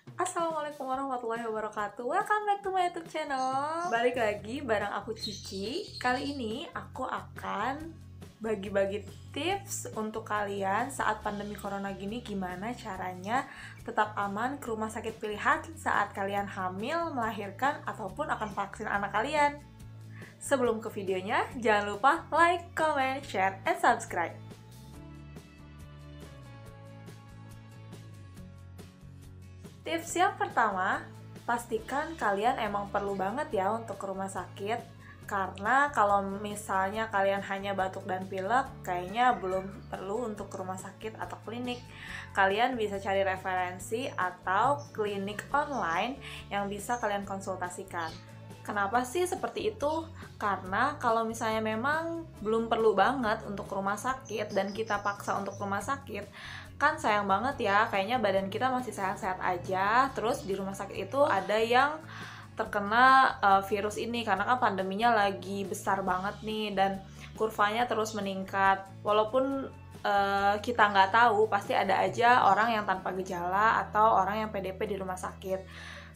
Assalamualaikum warahmatullahi wabarakatuh. Welcome back to my YouTube channel. Balik lagi bareng aku Cici. Kali ini aku akan bagi-bagi tips untuk kalian saat pandemi corona gini, gimana caranya tetap aman ke rumah sakit pilihan saat kalian hamil, melahirkan, ataupun akan vaksin anak kalian. Sebelum ke videonya, jangan lupa like, comment, share, and subscribe. Tips yang pertama, pastikan kalian emang perlu banget ya untuk ke rumah sakit. Karena kalau misalnya kalian hanya batuk dan pilek, kayaknya belum perlu untuk ke rumah sakit atau klinik. Kalian bisa cari referensi atau klinik online yang bisa kalian konsultasikan. Kenapa sih seperti itu? Karena kalau misalnya memang belum perlu banget untuk ke rumah sakit dan kita paksa untuk ke rumah sakit, kan sayang banget ya, kayaknya badan kita masih sehat-sehat aja, terus di rumah sakit itu ada yang terkena virus ini, karena kan pandeminya lagi besar banget nih, dan kurvanya terus meningkat. Walaupun kita nggak tahu, pasti ada aja orang yang tanpa gejala atau orang yang PDP di rumah sakit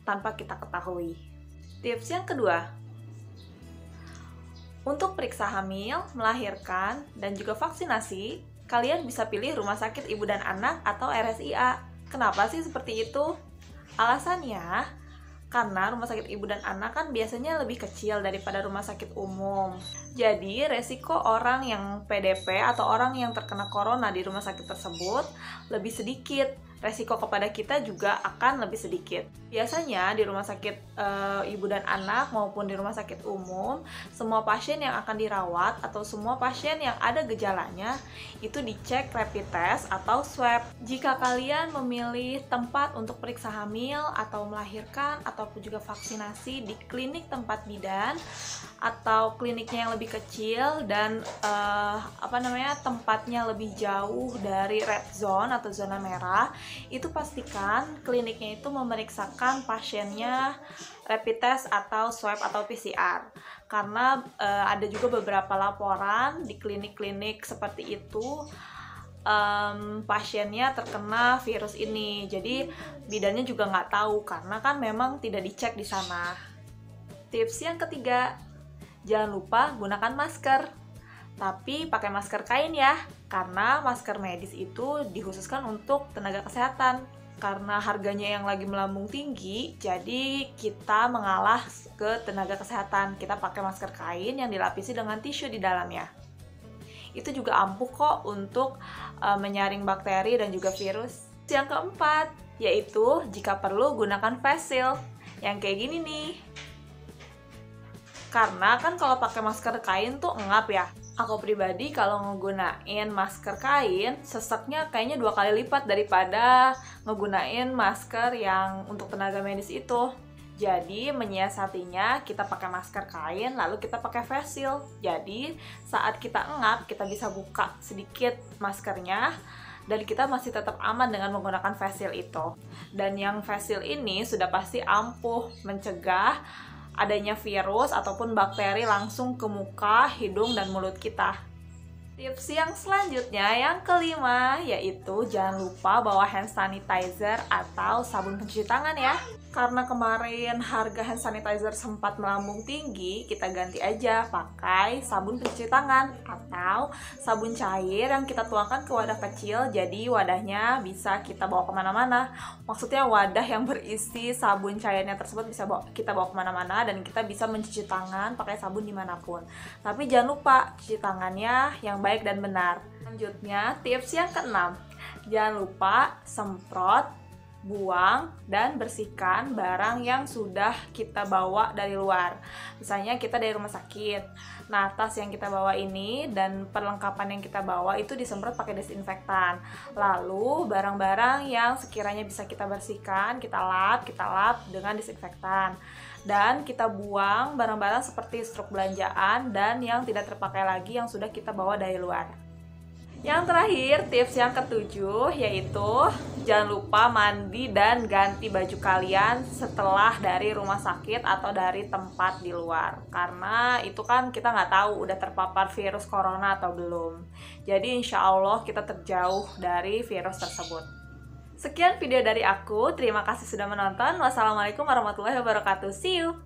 tanpa kita ketahui. Tips yang kedua, untuk periksa hamil, melahirkan, dan juga vaksinasi, kalian bisa pilih Rumah Sakit Ibu dan Anak atau RSIA. Kenapa sih seperti itu? Alasannya, karena Rumah Sakit Ibu dan Anak kan biasanya lebih kecil daripada rumah sakit umum. Jadi, resiko orang yang PDP atau orang yang terkena corona di rumah sakit tersebut lebih sedikit. Resiko kepada kita juga akan lebih sedikit. Biasanya di rumah sakit ibu dan anak maupun di rumah sakit umum, semua pasien yang akan dirawat atau semua pasien yang ada gejalanya itu dicek rapid test atau swab. Jika kalian memilih tempat untuk periksa hamil atau melahirkan ataupun juga vaksinasi di klinik tempat bidan atau kliniknya yang lebih kecil dan tempatnya lebih jauh dari red zone atau zona merah, itu pastikan kliniknya itu memeriksakan pasiennya rapid test atau swab atau PCR. Karena ada juga beberapa laporan di klinik-klinik seperti itu pasiennya terkena virus ini. Jadi bidannya juga nggak tahu karena kan memang tidak dicek di sana. Tips yang ketiga, jangan lupa gunakan masker. Tapi pakai masker kain ya, karena masker medis itu dikhususkan untuk tenaga kesehatan. Karena harganya yang lagi melambung tinggi, jadi kita mengalah ke tenaga kesehatan. Kita pakai masker kain yang dilapisi dengan tisu di dalamnya. Itu juga ampuh kok untuk menyaring bakteri dan juga virus. Yang keempat, yaitu jika perlu gunakan face shield yang kayak gini nih. Karena kan kalau pakai masker kain tuh engap ya. Aku pribadi kalau ngegunain masker kain, seseknya kayaknya 2 kali lipat daripada ngegunain masker yang untuk tenaga medis itu. Jadi menyiasatinya kita pakai masker kain, lalu kita pakai face shield. Jadi saat kita engap, kita bisa buka sedikit maskernya, dan kita masih tetap aman dengan menggunakan face shield itu. Dan yang face shield ini sudah pasti ampuh mencegah adanya virus ataupun bakteri langsung ke muka, hidung, dan mulut kita. Tips yang selanjutnya, yang kelima, yaitu jangan lupa bawa hand sanitizer atau sabun pencuci tangan ya. Karena kemarin harga hand sanitizer sempat melambung tinggi, kita ganti aja pakai sabun pencuci tangan atau sabun cair yang kita tuangkan ke wadah kecil, jadi wadahnya bisa kita bawa kemana-mana. Maksudnya wadah yang berisi sabun cairnya tersebut bisa kita bawa kemana-mana dan kita bisa mencuci tangan pakai sabun dimanapun. Tapi jangan lupa cuci tangannya yang baik dan benar. Selanjutnya, tips yang keenam, jangan lupa semprot, buang, dan bersihkan barang yang sudah kita bawa dari luar. Misalnya kita dari rumah sakit, nah tas yang kita bawa ini dan perlengkapan yang kita bawa itu disemprot pakai desinfektan. Lalu barang-barang yang sekiranya bisa kita bersihkan, kita lap dengan desinfektan. Dan kita buang barang-barang seperti struk belanjaan dan yang tidak terpakai lagi yang sudah kita bawa dari luar. Yang terakhir, tips yang ketujuh, yaitu jangan lupa mandi dan ganti baju kalian setelah dari rumah sakit atau dari tempat di luar. Karena itu kan kita nggak tahu udah terpapar virus corona atau belum. Jadi insya Allah kita terjauh dari virus tersebut. Sekian video dari aku, terima kasih sudah menonton. Wassalamualaikum warahmatullahi wabarakatuh. See you!